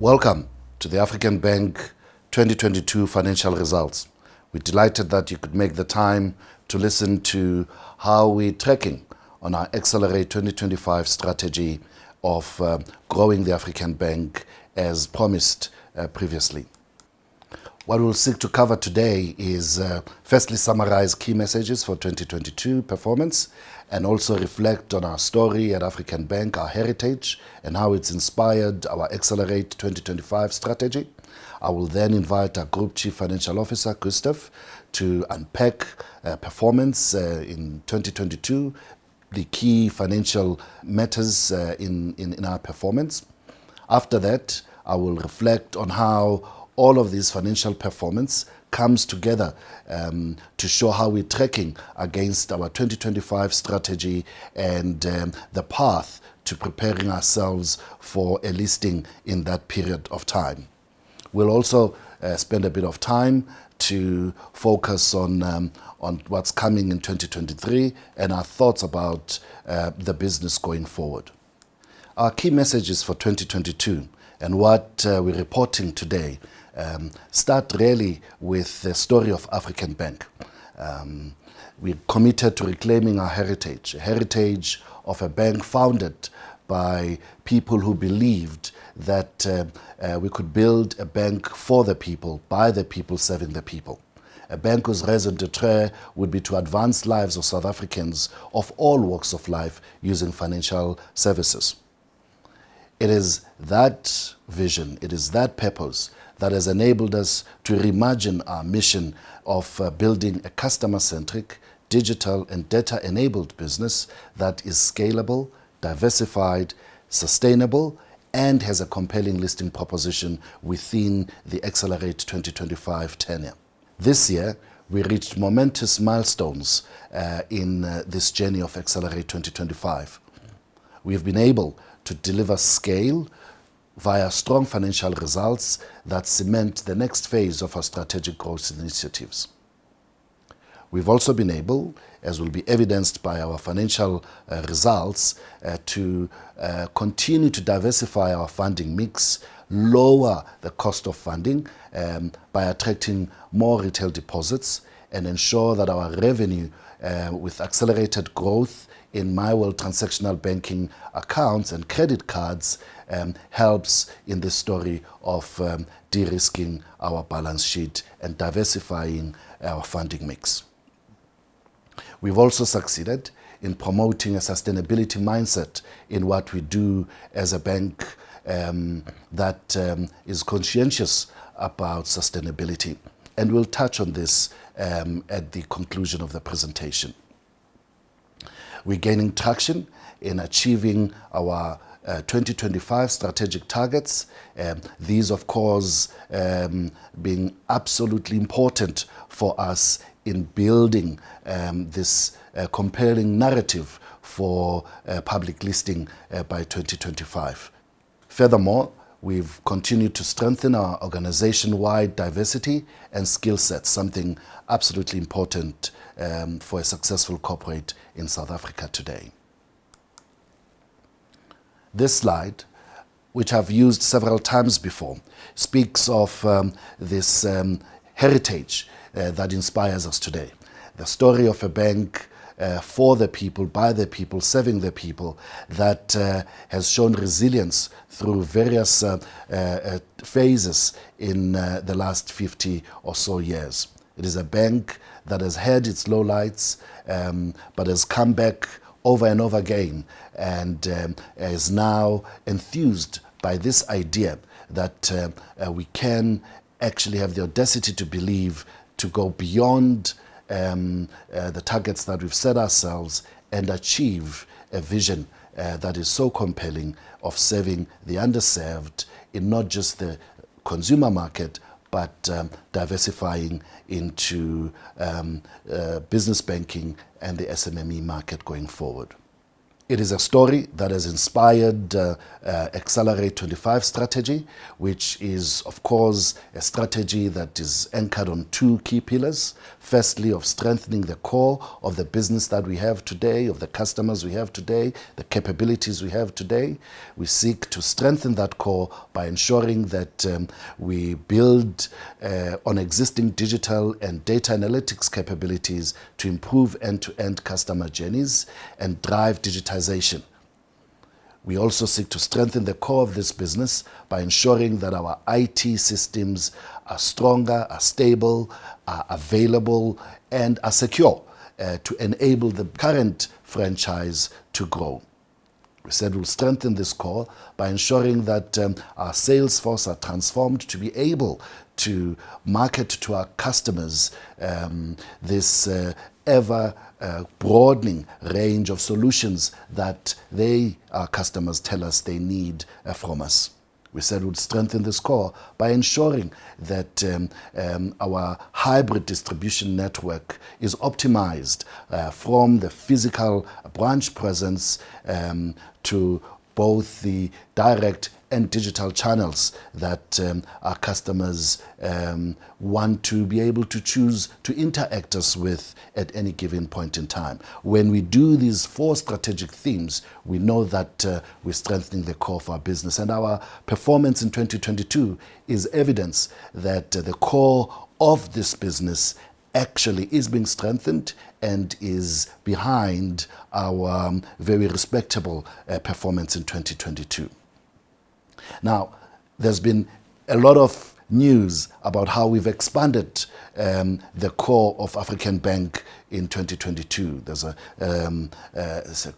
Welcome to the African Bank 2022 financial results. We're delighted that you could make the time to listen to how we're tracking on our Accelerate 2025 strategy of growing the African Bank as promised previously. What we'll seek to cover today is firstly summarize key messages for 2022 performance and also reflect on our story at African Bank, our heritage, and how it's inspired our Accelerate 2025 strategy. I will then invite our Group Chief Financial Officer, Gustav, to unpack performance in 2022, the key financial matters in our performance. After that, I will reflect on how all of this financial performance comes together to show how we're tracking against our 2025 strategy and the path to preparing ourselves for a listing in that period of time. We'll also spend a bit of time to focus on what's coming in 2023 and our thoughts about the business going forward. Our key messages for 2022 and what we're reporting today start really with the story of African Bank. We're committed to reclaiming our heritage, a heritage of a bank founded by people who believed that we could build a bank for the people, by the people, serving the people. A bank whose raison d'etre would be to advance lives of South Africans of all walks of life using financial services. It is that vision, it is that purpose that has enabled us to reimagine our mission of building a customer-centric, digital and data-enabled business that is scalable, diversified, sustainable, and has a compelling listing proposition within the Accelerate 2025 tenure. This year, we reached momentous milestones in this journey of Accelerate 2025. We've been able to deliver scale via strong financial results that cement the next phase of our strategic growth initiatives. We've also been able, as will be evidenced by our financial results, to continue to diversify our funding mix, lower the cost of funding by attracting more retail deposits, and ensure that our revenue with accelerated growth in MyWorld transactional banking accounts and credit cards helps in the story of de-risking our balance sheet and diversifying our funding mix. We've also succeeded in promoting a sustainability mindset in what we do as a bank that is conscientious about sustainability. And we'll touch on this at the conclusion of the presentation. We're gaining traction in achieving our 2025 strategic targets. These, of course, being absolutely important for us in building this compelling narrative for public listing by 2025. Furthermore, we've continued to strengthen our organization-wide diversity and skill sets, something absolutely important for a successful corporate in South Africa today. This slide, which I've used several times before, speaks of this heritage that inspires us today. The story of a bank for the people, by the people, serving the people, that has shown resilience through various phases in the last 50 or so years. It is a bank that has had its lowlights, but has come back over and over again and is now enthused by this idea that we can actually have the audacity to believe to go beyond the targets that we've set ourselves and achieve a vision that is so compelling of serving the underserved in not just the consumer market, but diversifying into business banking and the SMME market going forward. It is a story that has inspired Accelerate 25 strategy, which is, of course, a strategy that is anchored on two key pillars. Firstly, of strengthening the core of the business that we have today, of the customers we have today, the capabilities we have today. We seek to strengthen that core by ensuring that we build on existing digital and data analytics capabilities to improve end-to-end customer journeys and drive digitization. We also seek to strengthen the core of this business by ensuring that our IT systems are stronger, are stable, are available, and are secure to enable the current franchise to grow. We said we'll strengthen this core by ensuring that our sales force are transformed to be able to market to our customers this ever broadening range of solutions that our customers tell us they need from us. We said we'd strengthen this core by ensuring that our hybrid distribution network is optimized from the physical branch presence to both the direct and digital channels that our customers want to be able to choose to interact us with at any given point in time. When we do these four strategic themes, we know that we're strengthening the core of our business. And our performance in 2022 is evidence that the core of this business actually is being strengthened and is behind our very respectable performance in 2022. Now, there's been a lot of news about how we've expanded the core of African Bank in 2022. There's a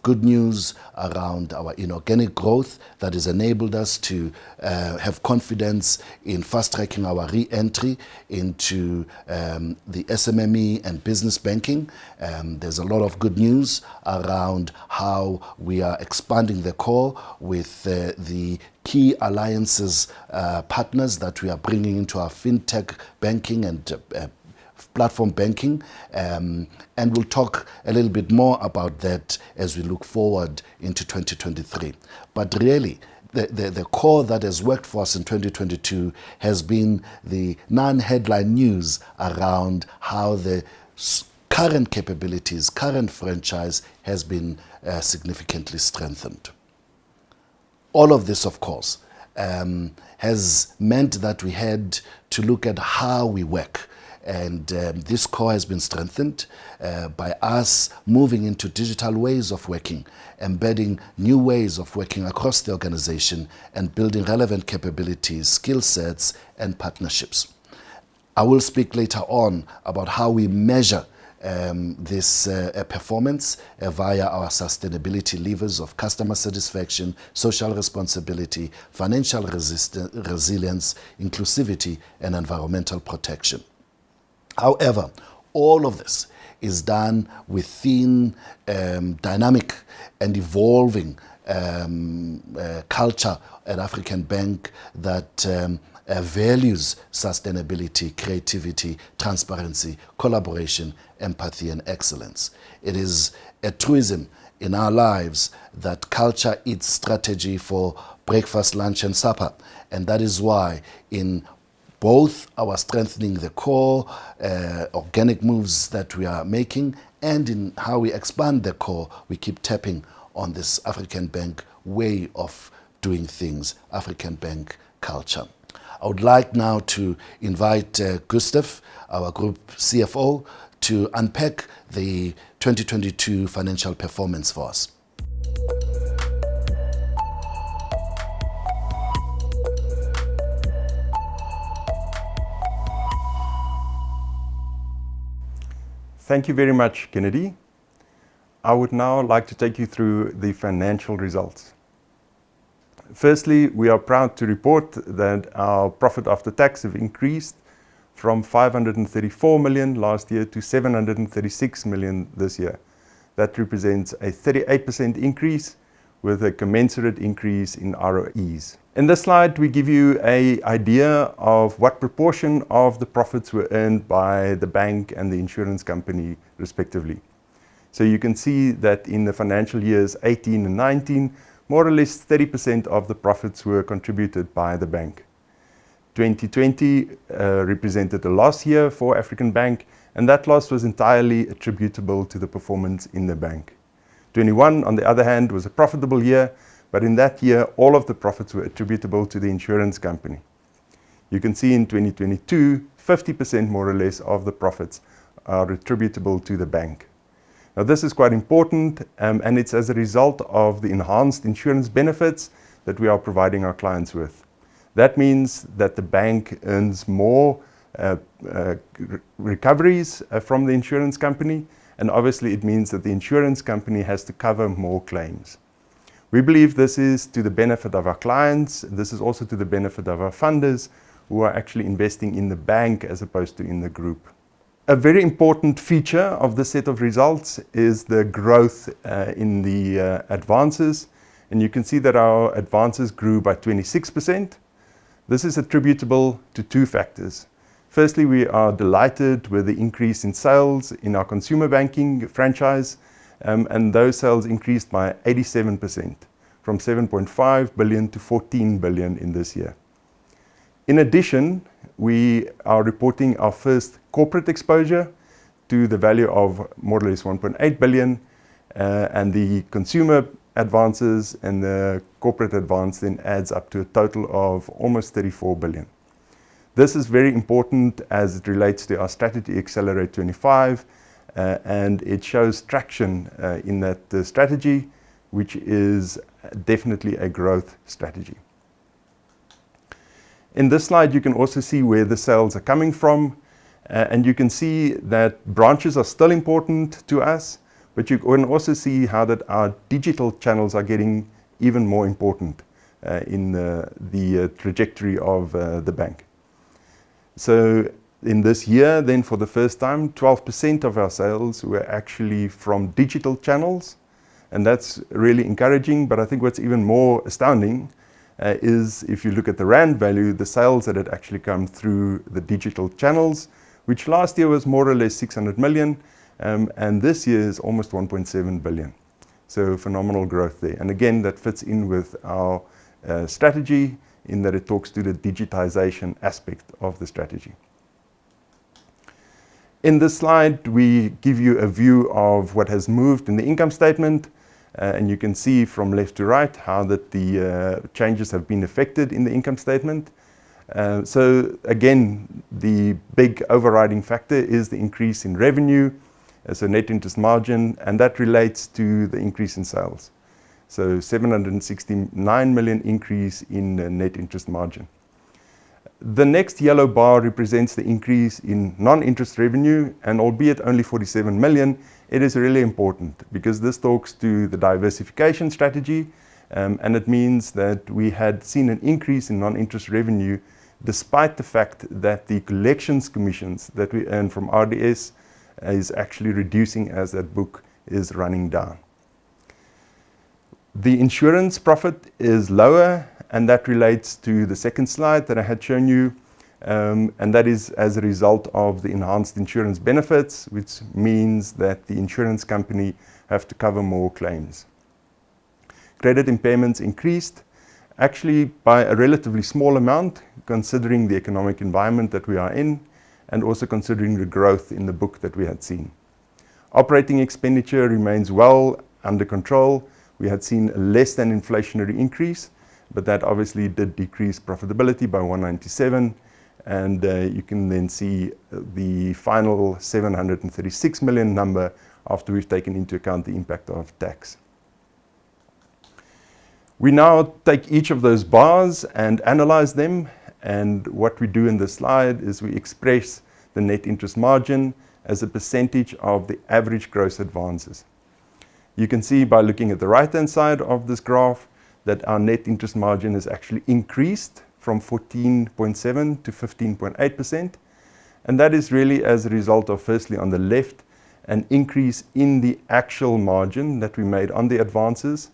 good news around our inorganic growth that has enabled us to have confidence in fast-tracking our re-entry into the SMME and business banking. There's a lot of good news around how we are expanding the core with the key alliances partners that we are bringing into our fintech banking and platform banking, and we'll talk a little bit more about that as we look forward into 2023. But really, the core that has worked for us in 2022 has been the non-headline news around how the current capabilities, current franchise has been significantly strengthened. All of this, of course, has meant that we had to look at how we work. And this core has been strengthened by us moving into digital ways of working, embedding new ways of working across the organization, and building relevant capabilities, skill sets, and partnerships. I will speak later on about how we measure this performance via our sustainability levers of customer satisfaction, social responsibility, financial resilience, inclusivity, and environmental protection. However, all of this is done within dynamic and evolving culture at African Bank that values sustainability, creativity, transparency, collaboration, empathy, and excellence. It is a truism in our lives that culture eats strategy for breakfast, lunch, and supper. And that is why in both our strengthening the core, organic moves that we are making, and in how we expand the core, we keep tapping on this African Bank way of doing things, African Bank culture. I would like now to invite Gustav, our Group CFO, to unpack the 2022 financial performance for us. Thank you very much, Kennedy. I would now like to take you through the financial results. Firstly, we are proud to report that our profit after tax have increased from 534 million last year to 736 million this year. That represents a 38% increase with a commensurate increase in ROEs. In this slide, we give you an idea of what proportion of the profits were earned by the bank and the insurance company, respectively. So you can see that in the financial years 18 and 19, more or less 30% of the profits were contributed by the bank. 2020 represented a loss year for African Bank, and that loss was entirely attributable to the performance in the bank. 21, on the other hand, was a profitable year, but in that year, all of the profits were attributable to the insurance company. You can see in 2022, 50% more or less of the profits are attributable to the bank. Now this is quite important, and it's as a result of the enhanced insurance benefits that we are providing our clients with. That means that the bank earns more recoveries from the insurance company, and obviously it means that the insurance company has to cover more claims. We believe this is to the benefit of our clients. This is also to the benefit of our funders who are actually investing in the bank as opposed to in the group. A very important feature of this set of results is the growth in the advances, and you can see that our advances grew by 26%. This is attributable to two factors. Firstly, we are delighted with the increase in sales in our consumer banking franchise, and those sales increased by 87%, from 7.5 billion to 14 billion in this year. In addition, we are reporting our first corporate exposure to the value of more or less 1.8 billion, and the consumer advances and the corporate advance then adds up to a total of almost 34 billion. This is very important as it relates to our strategy Accelerate 25, and it shows traction in that strategy, which is definitely a growth strategy. In this slide, you can also see where the sales are coming from, and you can see that branches are still important to us, but you can also see how that our digital channels are getting even more important in the trajectory of the bank. So in this year, then for the first time, 12% of our sales were actually from digital channels, and that's really encouraging. But I think what's even more astounding is if you look at the rand value, the sales that had actually come through the digital channels, which last year was more or less 600 million, and this year is almost 1.7 billion. So phenomenal growth there. And again, that fits in with our strategy in that it talks to the digitization aspect of the strategy. In this slide, we give you a view of what has moved in the income statement. And you can see from left to right how that the changes have been affected in the income statement. So again, the big overriding factor is the increase in revenue, so net interest margin, and that relates to the increase in sales. So 769 million increase in net interest margin. The next yellow bar represents the increase in non-interest revenue, and albeit only 47 million, it is really important because this talks to the diversification strategy, and it means that we had seen an increase in non-interest revenue despite the fact that the collections commissions that we earn from RDS is actually reducing as that book is running down. The insurance profit is lower, and that relates to the second slide that I had shown you, and that is as a result of the enhanced insurance benefits, which means that the insurance company have to cover more claims. Credit impairments increased, actually by a relatively small amount, considering the economic environment that we are in, and also considering the growth in the book that we had seen. Operating expenditure remains well under control. We had seen a less than inflationary increase, but that obviously did decrease profitability by 197, and you can then see the final 736 million number after we've taken into account the impact of tax. We now take each of those bars and analyze them, and what we do in this slide is we express the net interest margin as a percentage of the average gross advances. You can see by looking at the right-hand side of this graph that our net interest margin has actually increased from 14.7% to 15.8%. And that is really as a result of, firstly, on the left, an increase in the actual margin that we made on the advances,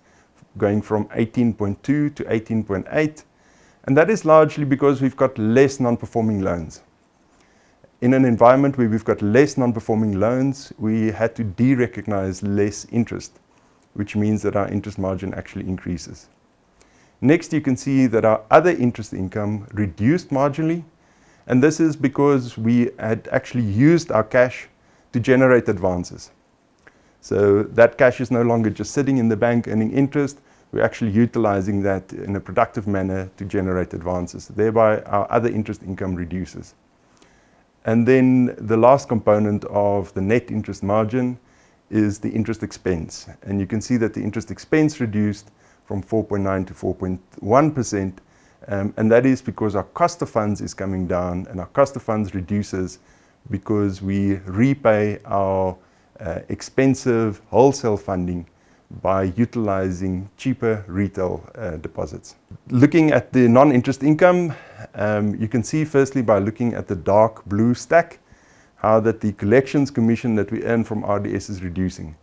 going from 18.2 to 18.8. And that is largely because we've got less non-performing loans. In an environment where we've got less non-performing loans, we had to de-recognize less interest, which means that our interest margin actually increases. Next, you can see that our other interest income reduced marginally, and this is because we had actually used our cash to generate advances. So that cash is no longer just sitting in the bank earning interest, we're actually utilizing that in a productive manner to generate advances. Thereby, our other interest income reduces. And then the last component of the net interest margin is the interest expense. And you can see that the interest expense reduced from 4.9 to 4.1%. And that is because our cost of funds is coming down, and our cost of funds reduces because we repay our expensive wholesale funding by utilizing cheaper retail deposits. Looking at the non-interest income, you can see firstly by looking at the dark blue stack, how that the collections commission that we earn from RDS is reducing.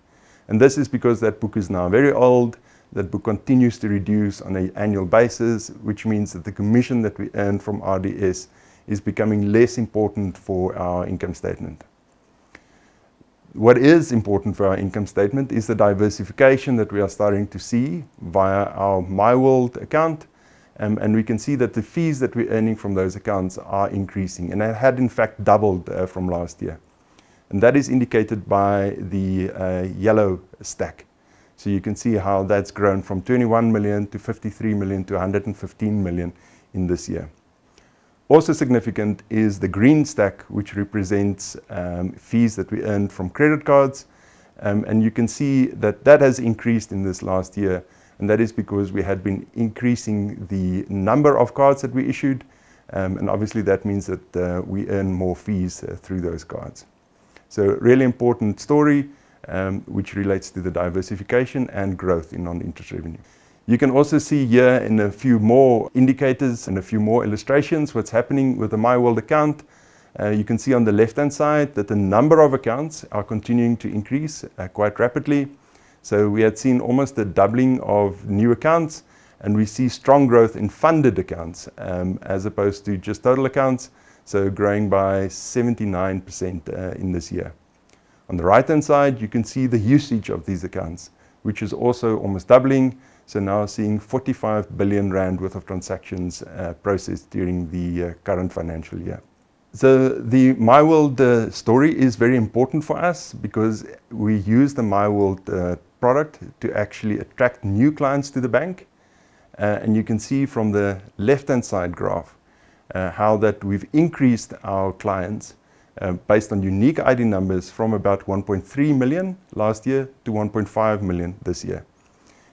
And this is because that book is now very old, that book continues to reduce on an annual basis, which means that the commission that we earn from RDS is becoming less important for our income statement. What is important for our income statement is the diversification that we are starting to see via our MyWorld account. And we can see that the fees that we're earning from those accounts are increasing, and it had in fact doubled from last year. And that is indicated by the yellow stack. So you can see how that's grown from 21 million to 53 million to 115 million in this year. Also significant is the green stack, which represents fees that we earned from credit cards. And you can see that that has increased in this last year. And that is because we had been increasing the number of cards that we issued. And obviously that means that we earn more fees through those cards. So really important story, which relates to the diversification and growth in non-interest revenue. You can also see here in a few more indicators and a few more illustrations what's happening with the MyWorld account. You can see on the left-hand side that the number of accounts are continuing to increase quite rapidly. So we had seen almost a doubling of new accounts, and we see strong growth in funded accounts as opposed to just total accounts, so growing by 79% in this year. On the right-hand side, you can see the usage of these accounts, which is also almost doubling. So now seeing 45 billion rand worth of transactions processed during the current financial year. So the MyWorld story is very important for us because we use the MyWorld product to actually attract new clients to the bank. And you can see from the left-hand side graph how that we've increased our clients based on unique ID numbers from about 1.3 million last year to 1.5 million this year.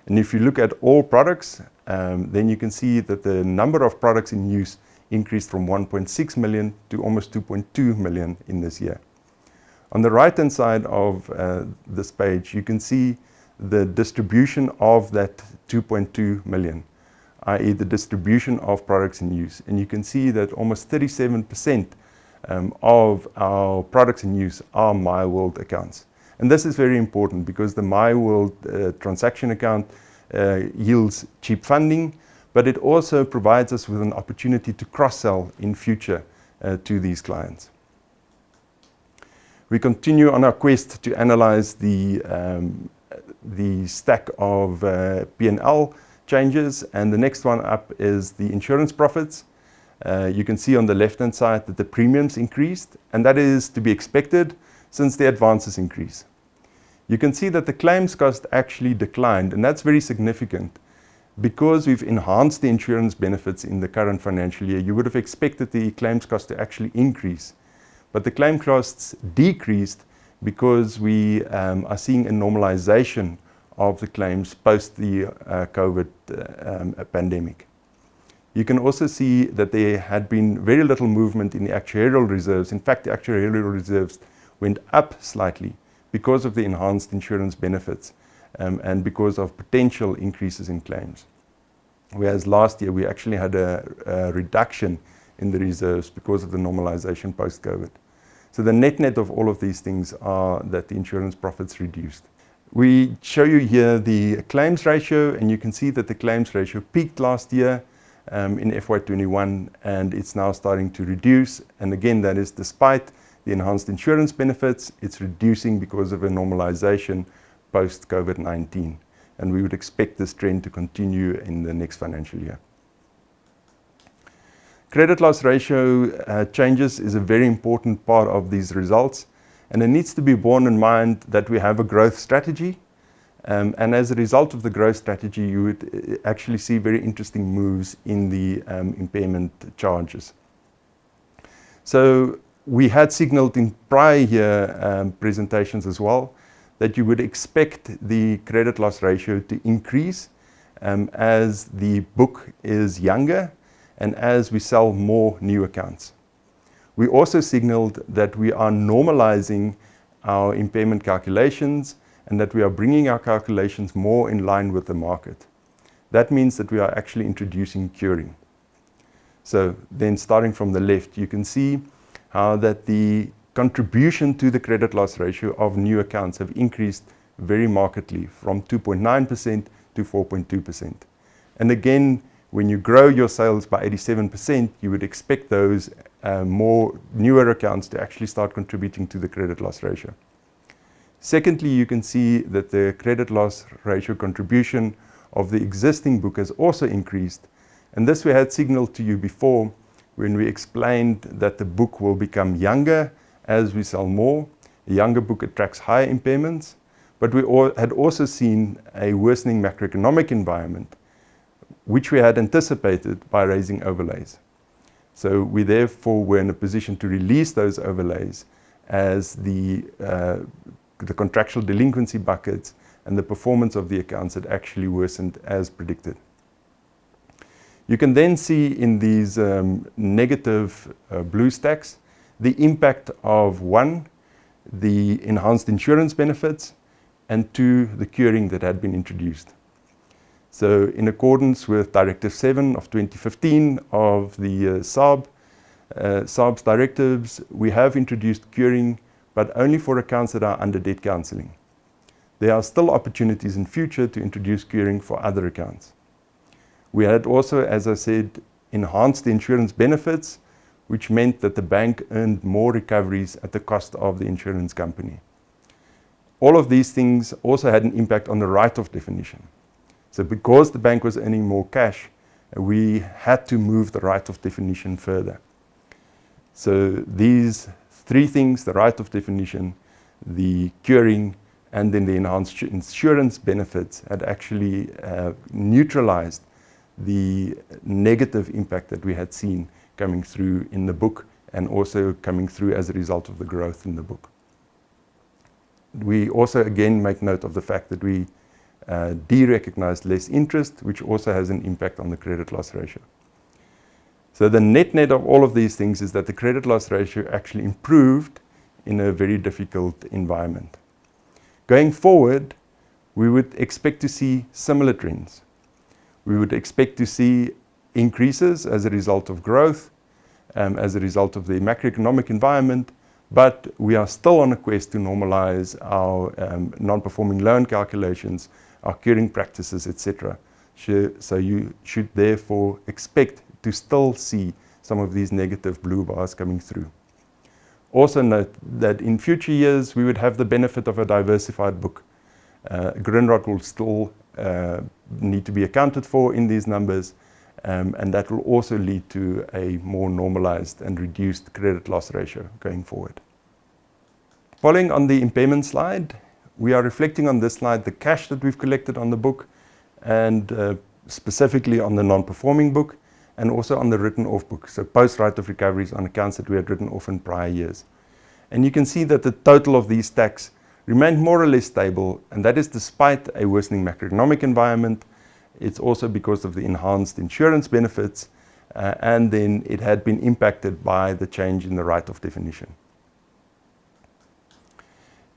And if you look at all products, then you can see that the number of products in use increased from 1.6 million to almost 2.2 million in this year. On the right-hand side of this page, you can see the distribution of that 2.2 million, i.e. the distribution of products in use. And you can see that almost 37% of our products in use are MyWorld accounts. And this is very important because the MyWorld transaction account yields cheap funding, but it also provides us with an opportunity to cross-sell in future to these clients. We continue on our quest to analyze the stack of P&L changes, and the next one up is the insurance profits. You can see on the left-hand side that the premiums increased, and that is to be expected since the advances increase. You can see that the claims cost actually declined, and that's very significant. Because we've enhanced the insurance benefits in the current financial year, you would have expected the claims cost to actually increase. But the claim costs decreased because we are seeing a normalization of the claims post the COVID pandemic. You can also see that there had been very little movement in the actuarial reserves. In fact, the actuarial reserves went up slightly because of the enhanced insurance benefits and because of potential increases in claims. Whereas last year we actually had a reduction in the reserves because of the normalization post-COVID. So the net of all of these things are that the insurance profits reduced. We show you here the claims ratio, and you can see that the claims ratio peaked last year in FY21, and it's now starting to reduce. And again, that is despite the enhanced insurance benefits, it's reducing because of a normalization post-COVID-19. And we would expect this trend to continue in the next financial year. Credit loss ratio changes is a very important part of these results, and it needs to be borne in mind that we have a growth strategy, and as a result of the growth strategy, you would actually see very interesting moves in the impairment charges. So we had signaled in prior year presentations as well that you would expect the credit loss ratio to increase as the book is younger and as we sell more new accounts. We also signaled that we are normalizing our impairment calculations and that we are bringing our calculations more in line with the market. That means that we are actually introducing curing. So then starting from the left, you can see how that the contribution to the credit loss ratio of new accounts have increased very markedly from 2.9% to 4.2%. And again, when you grow your sales by 87%, you would expect those more newer accounts to actually start contributing to the credit loss ratio. Secondly, you can see that the credit loss ratio contribution of the existing book has also increased. And this we had signaled to you before when we explained that the book will become younger as we sell more. A younger book attracts higher impairments, but we had also seen a worsening macroeconomic environment, which we had anticipated by raising overlays. So we therefore were in a position to release those overlays as the contractual delinquency buckets and the performance of the accounts had actually worsened as predicted. You can then see in these negative blue stacks the impact of 1, the enhanced insurance benefits, and 2, the curing that had been introduced. So in accordance with Directive 7 of 2015 of the SARB's directives, we have introduced curing, but only for accounts that are under debt counselling. There are still opportunities in future to introduce curing for other accounts. We had also, as I said, enhanced the insurance benefits, which meant that the bank earned more recoveries at the cost of the insurance company. All of these things also had an impact on the write-off definition. So because the bank was earning more cash, we had to move the write-off definition further. So these 3 things, the write-off definition, the curing, and then the enhanced insurance benefits had actually neutralized the negative impact that we had seen coming through in the book and also coming through as a result of the growth in the book. We also again make note of the fact that we de-recognized less interest, which also has an impact on the credit loss ratio. So the net of all of these things is that the credit loss ratio actually improved in a very difficult environment. Going forward, we would expect to see similar trends. We would expect to see increases as a result of growth, as a result of the macroeconomic environment, but we are still on a quest to normalize our non-performing loan calculations, our curing practices, etc. So you should therefore expect to still see some of these negative blue bars coming through. Also note that in future years we would have the benefit of a diversified book. Grindrod will still need to be accounted for in these numbers, and that will also lead to a more normalized and reduced credit loss ratio going forward. Following on the impairment slide, we are reflecting on this slide the cash that we've collected on the book and specifically on the non-performing book and also on the written off book, so post right of recoveries on accounts that we had written off in prior years. And you can see that the total of these stacks remained more or less stable, and that is despite a worsening macroeconomic environment. It's also because of the enhanced insurance benefits, and then it had been impacted by the change in the write-off definition.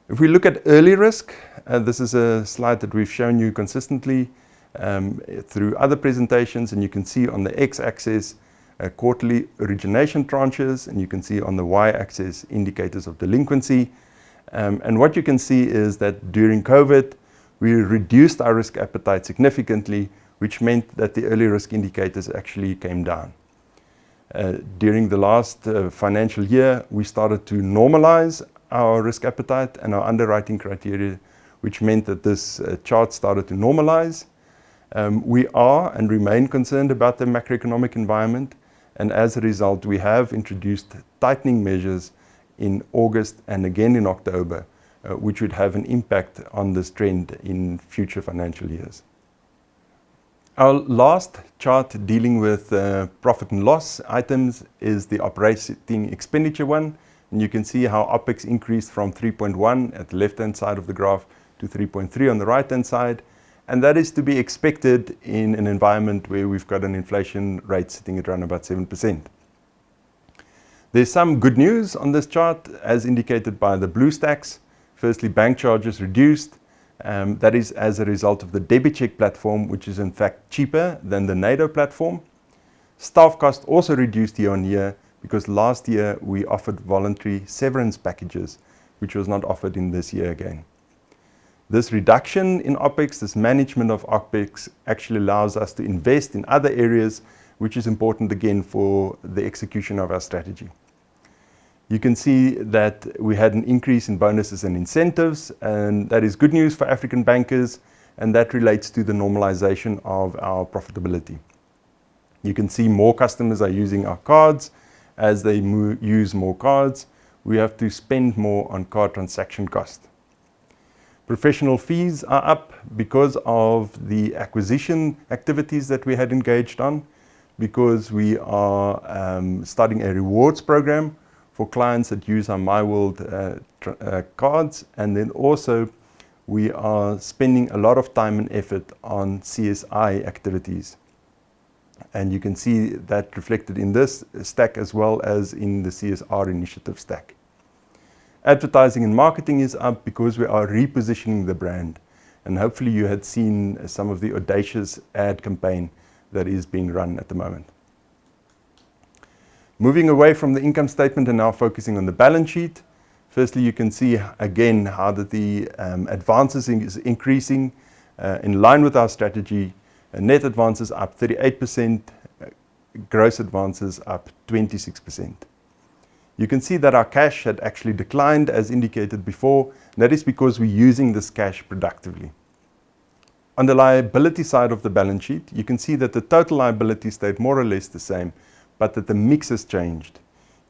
If we look at early risk, this is a slide that we've shown you consistently through other presentations, and you can see on the x-axis quarterly origination tranches, and you can see on the y-axis indicators of delinquency. And what you can see is that during COVID, we reduced our risk appetite significantly, which meant that the early risk indicators actually came down. During the last financial year, we started to normalize our risk appetite and our underwriting criteria, which meant that this chart started to normalize. We are and remain concerned about the macroeconomic environment, and as a result, we have introduced tightening measures in August and again in October, which would have an impact on this trend in future financial years. Our last chart dealing with profit and loss items is the operating expenditure one. And you can see how OPEX increased from 3.1 at the left-hand side of the graph to 3.3 on the right-hand side. And that is to be expected in an environment where we've got an inflation rate sitting at around about 7%. There's some good news on this chart, as indicated by the blue stacks. Firstly, bank charges reduced. That is as a result of the debit check platform, which is in fact cheaper than the NATO platform. Staff cost also reduced year on year because last year we offered voluntary severance packages, which was not offered in this year again. This reduction in OPEX, this management of OPEX, actually allows us to invest in other areas, which is important again for the execution of our strategy. You can see that we had an increase in bonuses and incentives, and that is good news for African bankers, and that relates to the normalization of our profitability. You can see more customers are using our cards. As they use more cards, we have to spend more on card transaction cost. Professional fees are up because of the acquisition activities that we had engaged on, because we are starting a rewards program for clients that use our MyWorld cards, and then also we are spending a lot of time and effort on CSI activities. And you can see that reflected in this stack as well as in the CSR initiative stack. Advertising and marketing is up because we are repositioning the brand, and hopefully you had seen some of the audacious ad campaign that is being run at the moment. Moving away from the income statement and now focusing on the balance sheet. Firstly, you can see again how that the advances is increasing in line with our strategy. Net advances up 38%, gross advances up 26%. You can see that our cash had actually declined as indicated before. And that is because we're using this cash productively. On the liability side of the balance sheet, you can see that the total liability stayed more or less the same, but that the mix has changed.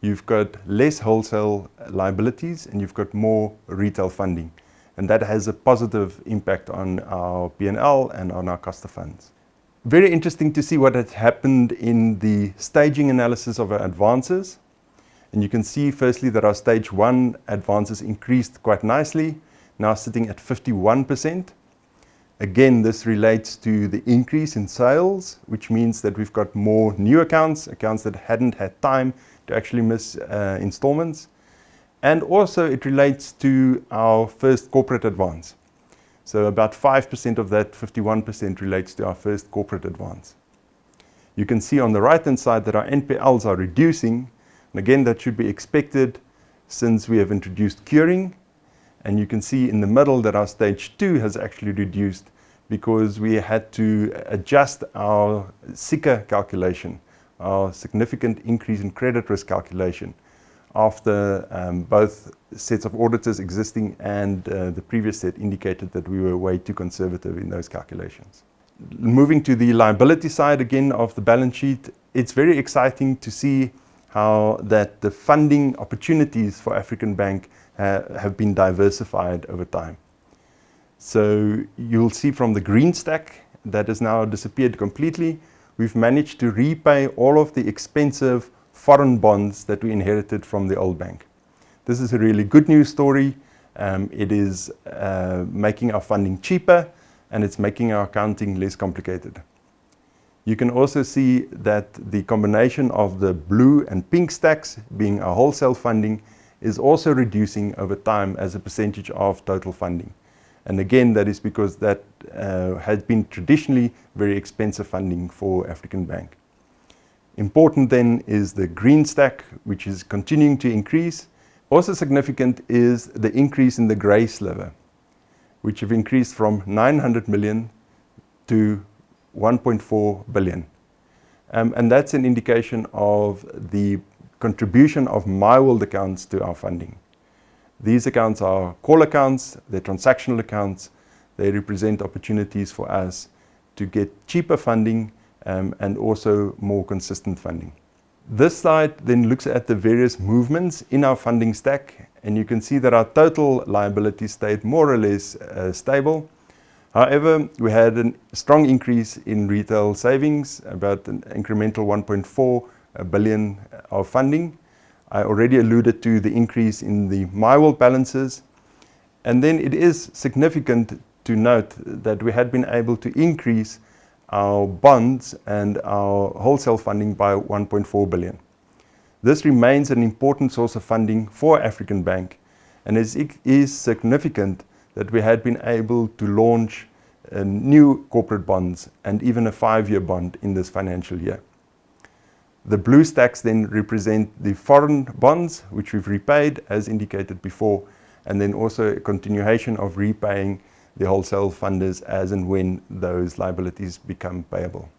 You've got less wholesale liabilities and you've got more retail funding. And that has a positive impact on our P&L and on our cost of funds. Very interesting to see what had happened in the staging analysis of our advances. And you can see firstly that our stage 1 advances increased quite nicely, now sitting at 51%. Again, this relates to the increase in sales, which means that we've got more new accounts that hadn't had time to actually miss installments. And also it relates to our first corporate advance. So about 5% of that 51% relates to our first corporate advance. You can see on the right-hand side that our NPLs are reducing. And again, that should be expected since we have introduced curing. And you can see in the middle that our stage 2 has actually reduced because we had to adjust our SICA calculation, our significant increase in credit risk calculation, after both sets of auditors existing and the previous set indicated that we were way too conservative in those calculations. Moving to the liability side again of the balance sheet, it's very exciting to see how that the funding opportunities for African Bank have been diversified over time. So you'll see from the green stack that has now disappeared completely, we've managed to repay all of the expensive foreign bonds that we inherited from the old bank. This is a really good news story. It is making our funding cheaper and it's making our accounting less complicated. You can also see that the combination of the blue and pink stacks being our wholesale funding is also reducing over time as a percentage of total funding. And again, that is because that has been traditionally very expensive funding for African Bank. Important then is the green stack, which is continuing to increase. Also significant is the increase in the grey sliver, which have increased from 900 million to 1.4 billion. And that's an indication of the contribution of my world accounts to our funding. These accounts are call accounts, they're transactional accounts, they represent opportunities for us to get cheaper funding and also more consistent funding. This slide then looks at the various movements in our funding stack, and you can see that our total liabilities stayed more or less stable. However, we had a strong increase in retail savings, about an incremental 1.4 billion of funding. I already alluded to the increase in the MyWorld balances. And then it is significant to note that we had been able to increase our bonds and our wholesale funding by 1.4 billion. This remains an important source of funding for African Bank, and it is significant that we had been able to launch new corporate bonds and even a 5-year bond in this financial year. The blue stacks then represent the foreign bonds, which we've repaid as indicated before, and then also a continuation of repaying the wholesale funders as and when those liabilities become payable.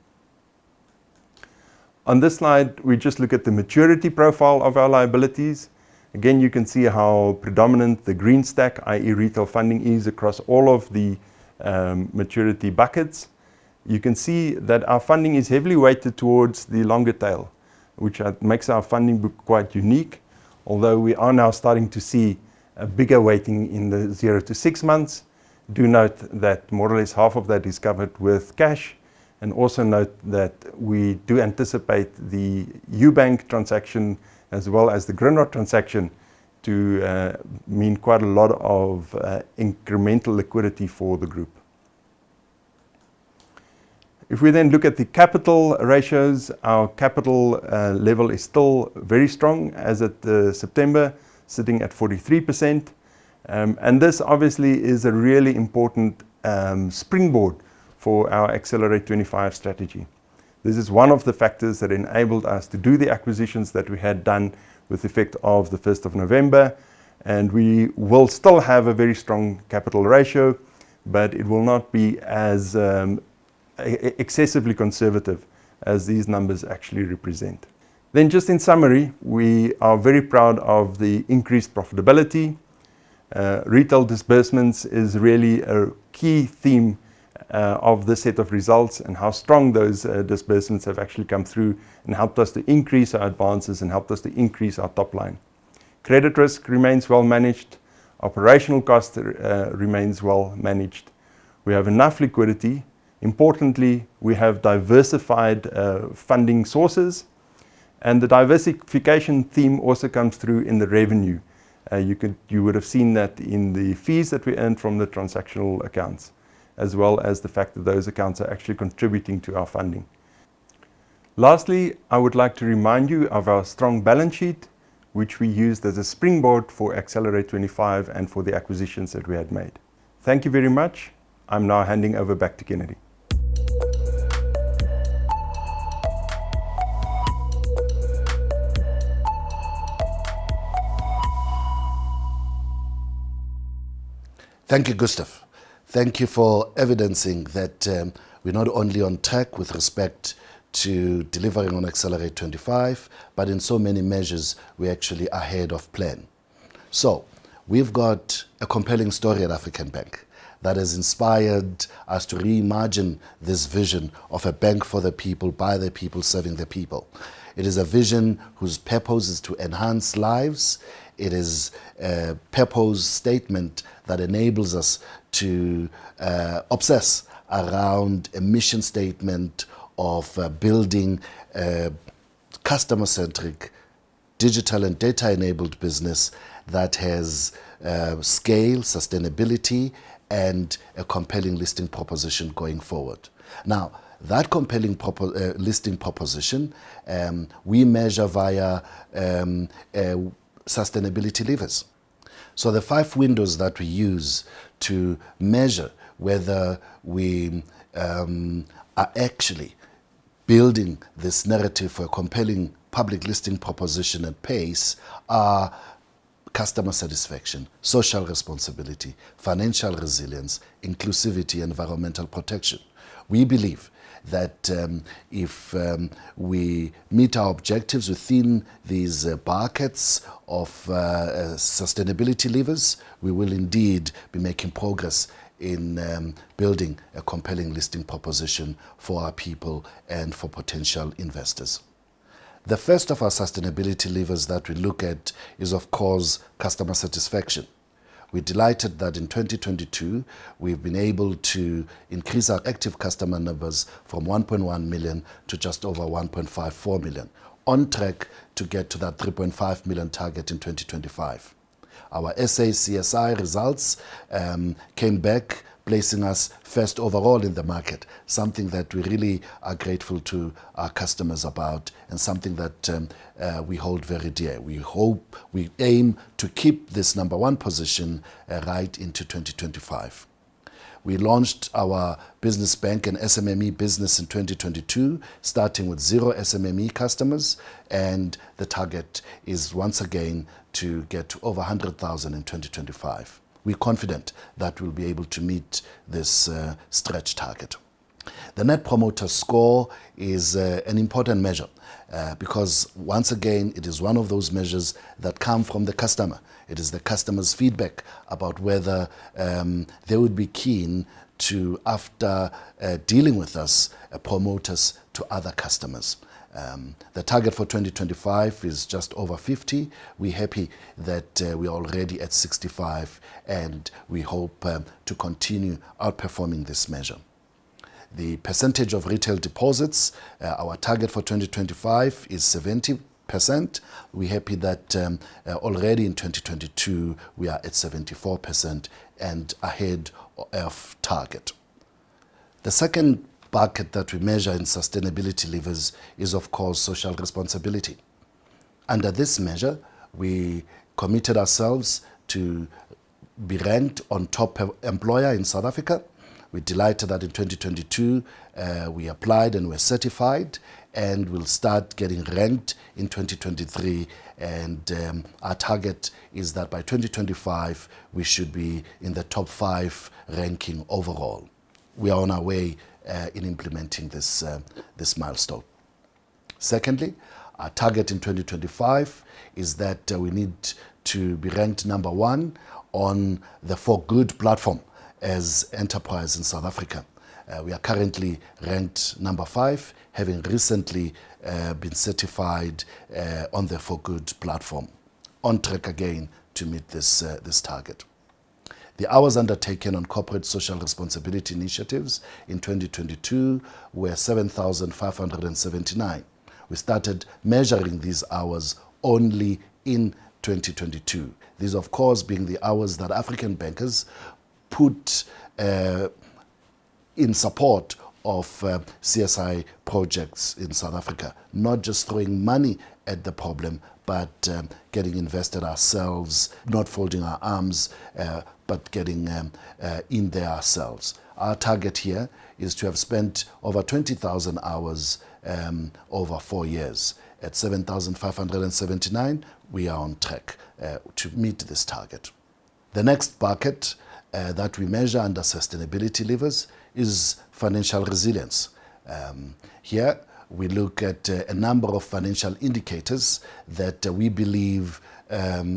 On this slide, we just look at the maturity profile of our liabilities. Again, you can see how predominant the green stack, i.e. retail funding, is across all of the maturity buckets. You can see that our funding is heavily weighted towards the longer tail, which makes our funding book quite unique, although we are now starting to see a bigger weighting in the 0 to 6 months. Do note that more or less half of that is covered with cash, and also note that we do anticipate the Ubank transaction as well as the Grindrod transaction to mean quite a lot of incremental liquidity for the group. If we then look at the capital ratios, our capital level is still very strong as at September, sitting at 43%. And this obviously is a really important springboard for our Accelerate 25 strategy. This is one of the factors that enabled us to do the acquisitions that we had done with effect of the 1st of November. And we will still have a very strong capital ratio, but it will not be as excessively conservative as these numbers actually represent. Then just in summary, we are very proud of the increased profitability. Retail disbursements is really a key theme of this set of results, and how strong those disbursements have actually come through and helped us to increase our advances and helped us to increase our top line. Credit risk remains well managed. Operational cost remains well managed. We have enough liquidity. Importantly, we have diversified funding sources, and the diversification theme also comes through in the revenue. You would have seen that in the fees that we earned from the transactional accounts, as well as the fact that those accounts are actually contributing to our funding. Lastly, I would like to remind you of our strong balance sheet, which we used as a springboard for Accelerate 25 and for the acquisitions that we had made. Thank you very much. I'm now handing over back to Kennedy. Thank you, Gustav. Thank you for evidencing that we're not only on track with respect to delivering on Accelerate 25, but in so many measures, we're actually ahead of plan. So we've got a compelling story at African Bank that has inspired us to reimagine this vision of a bank for the people, by the people, serving the people. It is a vision whose purpose is to enhance lives. It is a purpose statement that enables us to obsess around a mission statement of building a customer-centric, digital and data-enabled business that has scale, sustainability, and a compelling listing proposition going forward. Now, that compelling listing proposition, we measure via sustainability levers. So the 5 windows that we use to measure whether we are actually building this narrative for a compelling public listing proposition at pace are customer satisfaction, social responsibility, financial resilience, inclusivity, environmental protection. We believe that if we meet our objectives within these buckets of sustainability levers, we will indeed be making progress in building a compelling listing proposition for our people and for potential investors. The first of our sustainability levers that we look at is, of course, customer satisfaction. We're delighted that in 2022, we've been able to increase our active customer numbers from 1.1 million to just over 1.54 million, on track to get to that 3.5 million target in 2025. Our SA CSI results came back, placing us first overall in the market, something that we really are grateful to our customers about and something that we hold very dear. We aim to keep this number one position right into 2025. We launched our business bank and SMME business in 2022, starting with 0 SMME customers, and the target is once again to get to over 100,000 in 2025. We're confident that we'll be able to meet this stretch target. The Net Promoter Score is an important measure because, once again, it is one of those measures that come from the customer. It is the customer's feedback about whether they would be keen to, after dealing with us, promote us to other customers. The target for 2025 is just over 50. We're happy that we're already at 65, and we hope to continue outperforming this measure. The percentage of retail deposits, our target for 2025 is 70%. We're happy that already in 2022 we are at 74% and ahead of target. The second bucket that we measure in sustainability levers is, of course, social responsibility. Under this measure, we committed ourselves to be ranked on top employer in South Africa. We're delighted that in 2022 we applied and were certified, and we'll start getting ranked in 2023, and our target is that by 2025 we should be in the top 5 ranking overall. We are on our way in implementing this milestone. Secondly, our target in 2025 is that we need to be ranked number 1 on the For Good platform as enterprise in South Africa. We are currently ranked number 5, having recently been certified on the For Good platform, on track again to meet this target. The hours undertaken on corporate social responsibility initiatives in 2022 were 7,579. We started measuring these hours only in 2022. These, of course, being the hours that African bankers put in support of CSI projects in South Africa, not just throwing money at the problem, but getting invested ourselves, not folding our arms, but getting in there ourselves. Our target here is to have spent over 20,000 hours over 4 years. At 7,579, we are on track to meet this target. The next bucket that we measure under sustainability levers is financial resilience. Here we look at a number of financial indicators that we believe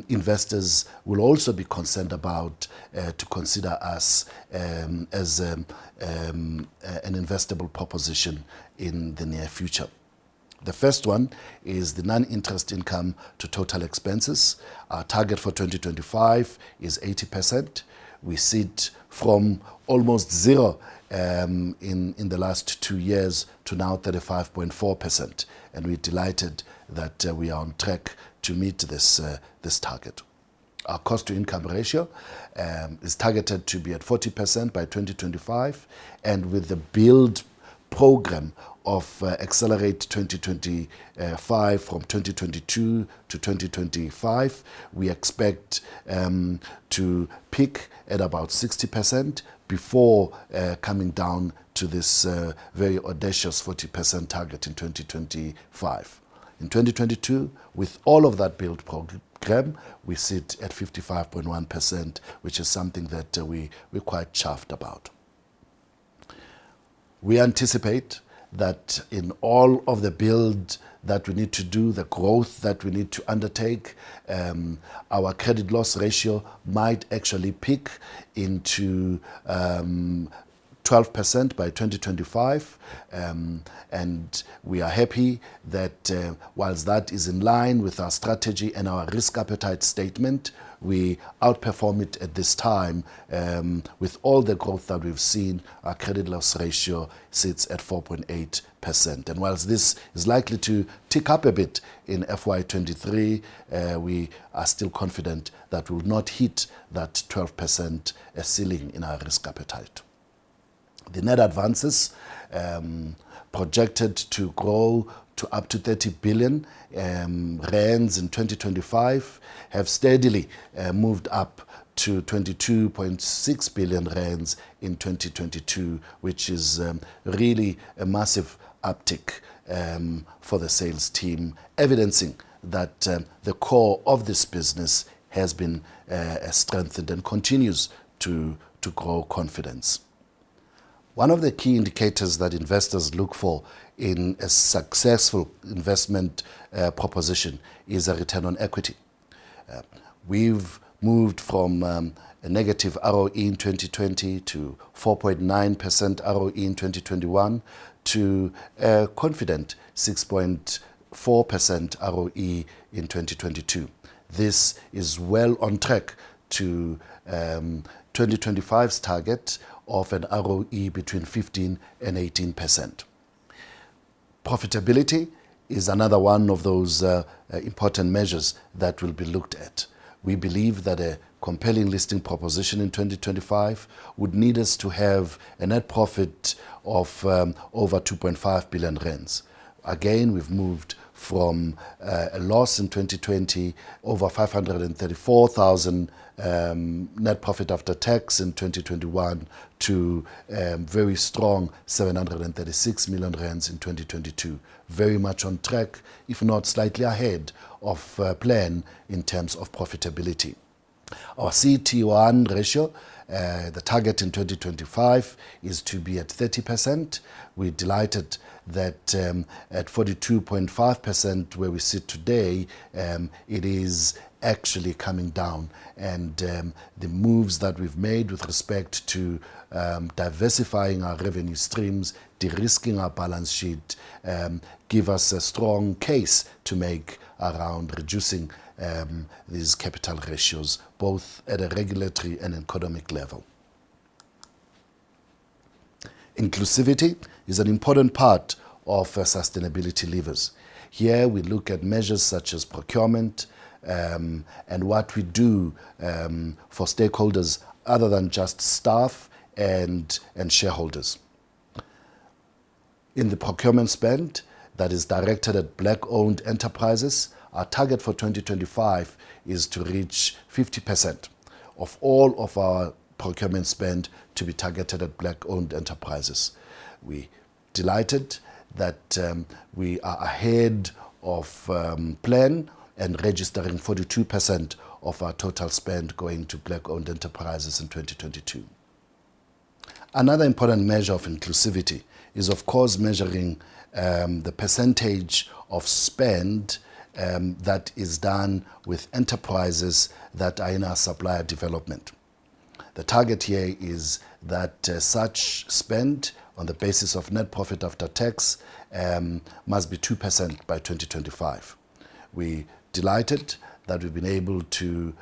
investors will also be concerned about to consider us as an investable proposition in the near future. The first one is the non-interest income to total expenses. Our target for 2025 is 80%. We sit from almost 0 in the last 2 years to now 35.4%, and we're delighted that we are on track to meet this target. Our cost-to-income ratio is targeted to be at 40% by 2025, and with the build program of Accelerate 2025 from 2022 to 2025, we expect to peak at about 60% before coming down to this very audacious 40% target in 2025. In 2022, with all of that build program, we sit at 55.1%, which is something that we're quite chuffed about. We anticipate that in all of the build that we need to do, the growth that we need to undertake, our credit loss ratio might actually peak into 12% by 2025, and we are happy that whilst that is in line with our strategy and our risk appetite statement, we outperform it at this time. With all the growth that we've seen, our credit loss ratio sits at 4.8%. And whilst this is likely to tick up a bit in FY23, we are still confident that we will not hit that 12% ceiling in our risk appetite. The net advances projected to grow to up to 30 billion rands in 2025 have steadily moved up to 22.6 billion rands in 2022, which is really a massive uptick for the sales team, evidencing that the core of this business has been strengthened and continues to grow confidence. One of the key indicators that investors look for in a successful investment proposition is a return on equity. We've moved from a negative ROE in 2020 to 4.9% ROE in 2021 to a confident 6.4% ROE in 2022. This is well on track to 2025's target of an ROE between 15 and 18%. Profitability is another one of those important measures that will be looked at. We believe that a compelling listing proposition in 2025 would need us to have a net profit of over 2.5 billion rands. Again, we've moved from a loss in 2020, over 534,000 net profit after tax in 2021 to very strong 736 million rands in 2022. Very much on track, if not slightly ahead of plan in terms of profitability. Our CET1 ratio, the target in 2025 is to be at 30%. We're delighted that at 42.5% where we sit today, it is actually coming down, and the moves that we've made with respect to diversifying our revenue streams, de-risking our balance sheet, give us a strong case to make around reducing these capital ratios, both at a regulatory and economic level. Inclusivity is an important part of sustainability levers. Here we look at measures such as procurement and what we do for stakeholders other than just staff and shareholders. In the procurement spend that is directed at black-owned enterprises, our target for 2025 is to reach 50% of all of our procurement spend to be targeted at black-owned enterprises. We're delighted that we are ahead of plan and registering 42% of our total spend going to black-owned enterprises in 2022. Another important measure of inclusivity is, of course, measuring the percentage of spend that is done with enterprises that are in our supplier development. The target here is that such spend on the basis of net profit after tax must be 2% by 2025. We're delighted that we've been able to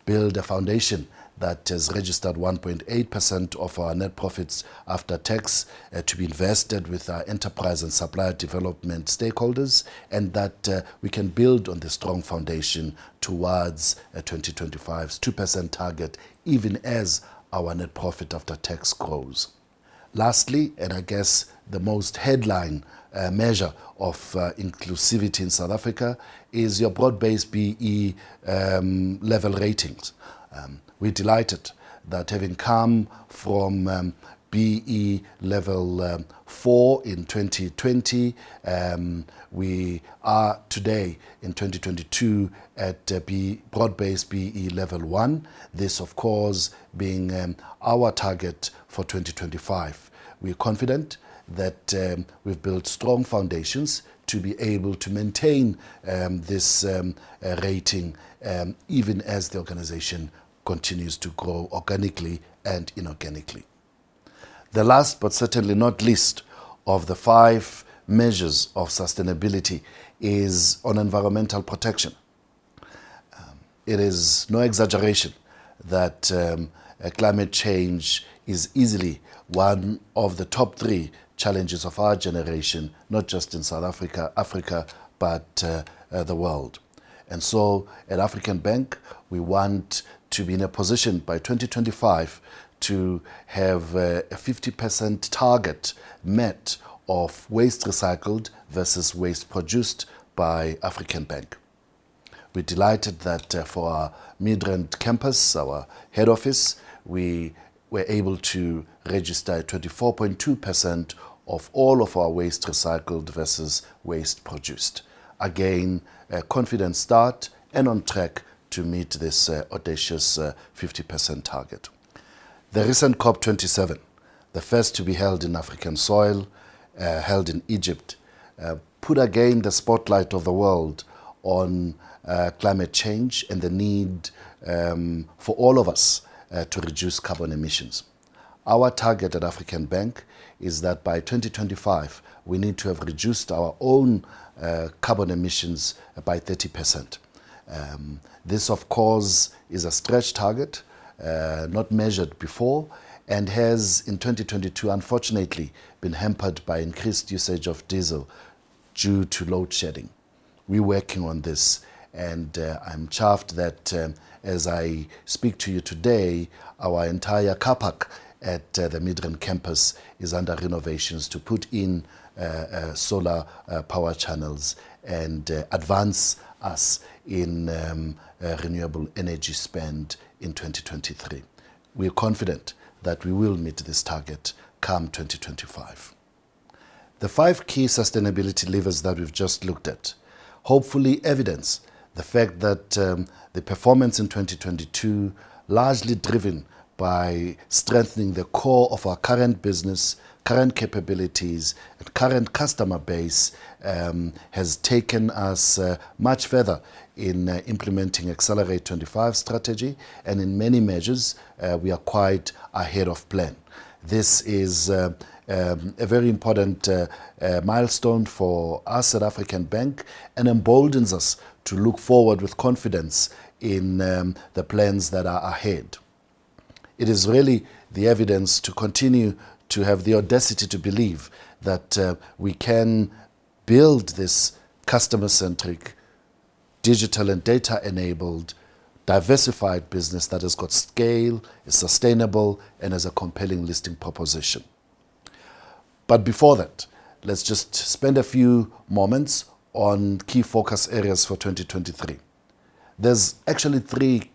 build a foundation that has registered 1.8% of our net profits after tax to be invested with our enterprise and supplier development stakeholders, and that we can build on the strong foundation towards 2025's 2% target, even as our net profit after tax grows. Lastly, and I guess the most headline measure of inclusivity in South Africa is your broad-based BE level ratings. We're delighted that having come from BE level 4 in 2020, we are today in 2022 at broad-based BE level 1. This, of course, being our target for 2025. We're confident that we've built strong foundations to be able to maintain this rating even as the organization continues to grow organically and inorganically. The last but certainly not least of the 5 measures of sustainability is on environmental protection. It is no exaggeration that climate change is easily one of the top 3 challenges of our generation, not just in South Africa, but the world. And so at African Bank, we want to be in a position by 2025 to have a 50% target met of waste recycled versus waste produced by African Bank. We're delighted that for our Midrand campus, our head office, we were able to register 24.2% of all of our waste recycled versus waste produced. Again, a confident start and on track to meet this audacious 50% target. The recent COP27, the first to be held in African soil, held in Egypt, put again the spotlight of the world on climate change and the need for all of us to reduce carbon emissions. Our target at African Bank is that by 2025, we need to have reduced our own carbon emissions by 30%. This, of course, is a stretch target, not measured before, and has in 2022, unfortunately, been hampered by increased usage of diesel due to load shedding. We're working on this, and I'm chuffed that as I speak to you today, our entire car park at the Midrand campus is under renovations to put in solar power channels and advance us in renewable energy spend in 2023. We're confident that we will meet this target come 2025. The 5 key sustainability levers that we've just looked at hopefully evidence the fact that the performance in 2022, largely driven by strengthening the core of our current business, current capabilities, and current customer base, has taken us much further in implementing Accelerate 25 strategy, and in many measures, we are quite ahead of plan. This is a very important milestone for us at African Bank and emboldens us to look forward with confidence in the plans that are ahead. It is really the evidence to continue to have the audacity to believe that we can build this customer-centric, digital and data-enabled, diversified business that has got scale, is sustainable, and has a compelling listing proposition. But before that, let's just spend a few moments on key focus areas for 2023. There's actually 3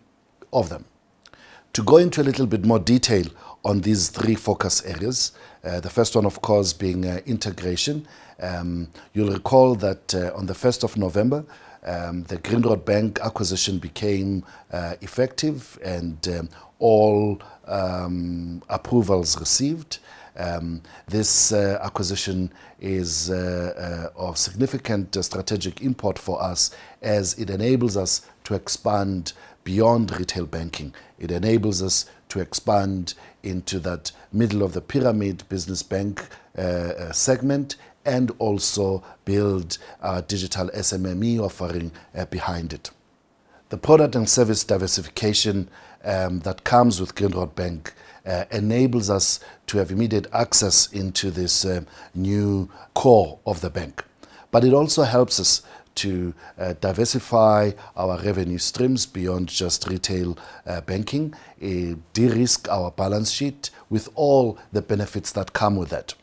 of them. To go into a little bit more detail on these 3 focus areas, the first one, of course, being integration. You'll recall that on the 1st of November, the Grindrod Bank acquisition became effective and all approvals received. This acquisition is of significant strategic import for us as it enables us to expand beyond retail banking. It enables us to expand into that middle of the pyramid business bank segment and also build our digital SMME offering behind it. The product and service diversification that comes with Grindrod Bank enables us to have immediate access into this new core of the bank. But it also helps us to diversify our revenue streams beyond just retail banking, de-risk our balance sheet with all the benefits that come with that.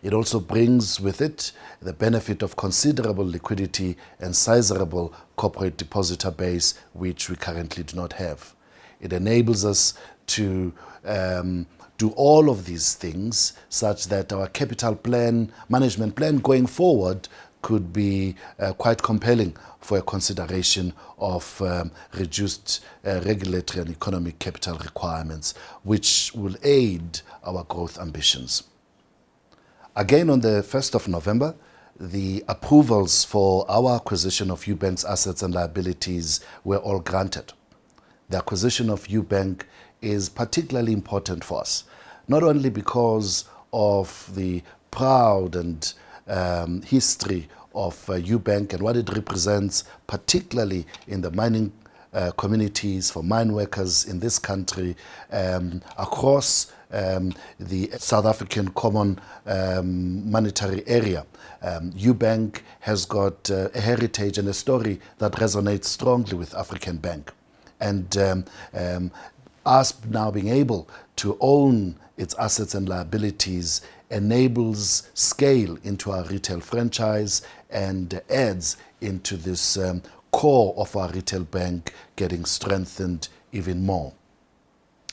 It also brings with it the benefit of considerable liquidity and sizable corporate depositor base, which we currently do not have. It enables us to do all of these things such that our capital plan, management plan going forward could be quite compelling for a consideration of reduced regulatory and economic capital requirements, which will aid our growth ambitions. Again, on the 1st of November, the approvals for our acquisition of Ubank's assets and liabilities were all granted. The acquisition of Ubank is particularly important for us, not only because of the proud and history of Ubank and what it represents, particularly in the mining communities for mine workers in this country, across the South African Common Monetary Area. Ubank has got a heritage and a story that resonates strongly with African Bank. And us now being able to own its assets and liabilities enables scale into our retail franchise and adds into this core of our retail bank getting strengthened even more.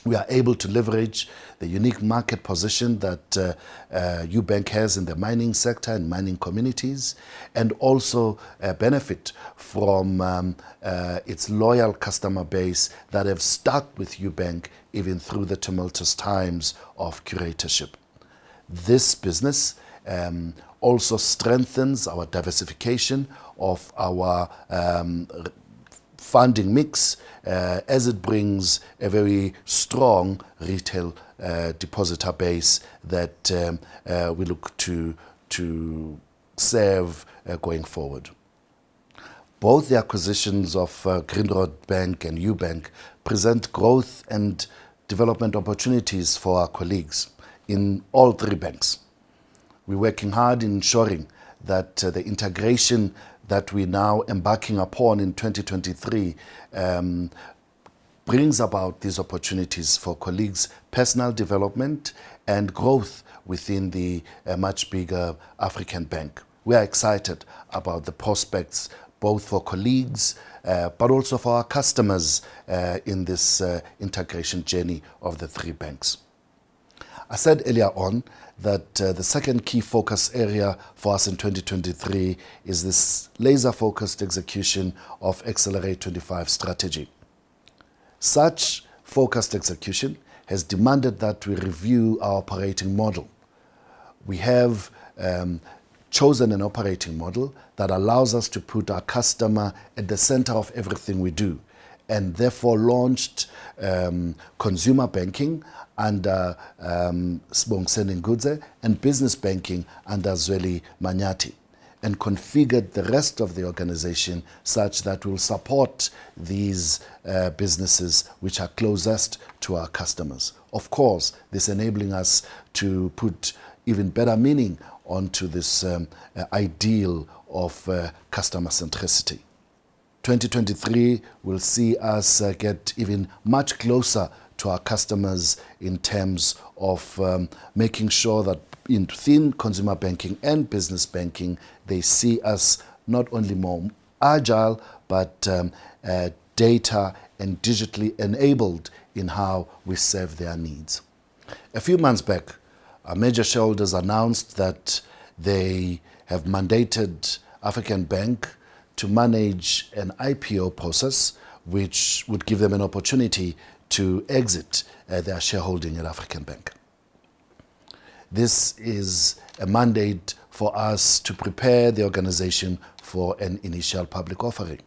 We are able to leverage the unique market position that Ubank has in the mining sector and mining communities, and also benefit from its loyal customer base that have stuck with Ubank even through the tumultuous times of curatorship. This business also strengthens our diversification of our funding mix as it brings a very strong retail depositor base that we look to serve going forward. Both the acquisitions of Grindrod Bank and Ubank present growth and development opportunities for our colleagues in all three banks. We're working hard in ensuring that the integration that we're now embarking upon in 2023 brings about these opportunities for colleagues' personal development and growth within the much bigger African Bank. We are excited about the prospects both for colleagues but also for our customers in this integration journey of the three banks. I said earlier on that the second key focus area for us in 2023 is this laser-focused execution of Accelerate 25 strategy. Such focused execution has demanded that we review our operating model. We have chosen an operating model that allows us to put our customer at the center of everything we do, and therefore launched consumer banking under Sibongiseni Ngudze and business banking under Zweli Manyati, and configured the rest of the organization such that we'll support these businesses which are closest to our customers. Of course, this enabling us to put even better meaning onto this ideal of customer centricity. 2023 will see us get even much closer to our customers in terms of making sure that within consumer banking and business banking, they see us not only more agile, but data and digitally enabled in how we serve their needs. A few months back, our major shareholders announced that they have mandated African Bank to manage an IPO process which would give them an opportunity to exit their shareholding at African Bank. This is a mandate for us to prepare the organization for an initial public offering.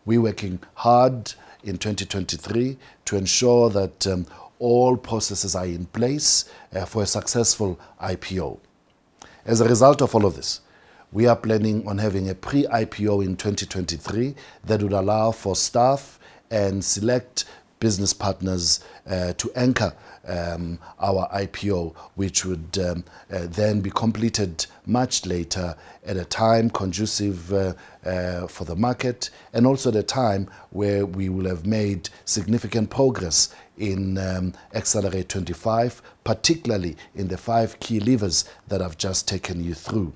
We're working hard in 2023 to ensure that all processes are in place for a successful IPO. As a result of all of this, we are planning on having a pre-IPO in 2023 that would allow for staff and select business partners to anchor our IPO, which would then be completed much later at a time conducive for the market, and also at a time where we will have made significant progress in Accelerate 25, particularly in the 5 key levers that I've just taken you through.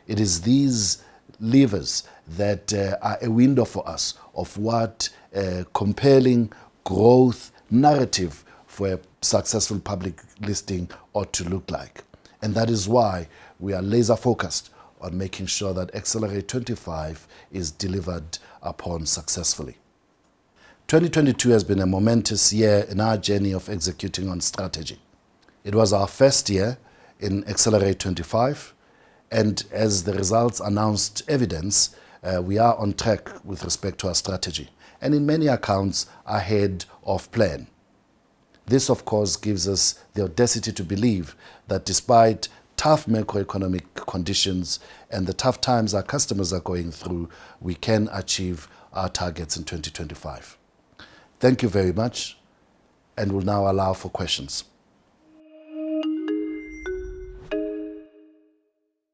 It is these levers that are a window for us of what a compelling growth narrative for a successful public listing ought to look like. And that is why we are laser focused on making sure that Accelerate 25 is delivered upon successfully. 2022 has been a momentous year in our journey of executing on strategy. It was our first year in Accelerate 25. And as the results announced evidence, we are on track with respect to our strategy, and in many accounts ahead of plan. This, of course, gives us the audacity to believe that despite tough macroeconomic conditions and the tough times our customers are going through, we can achieve our targets in 2025. Thank you very much, and we'll now allow for questions.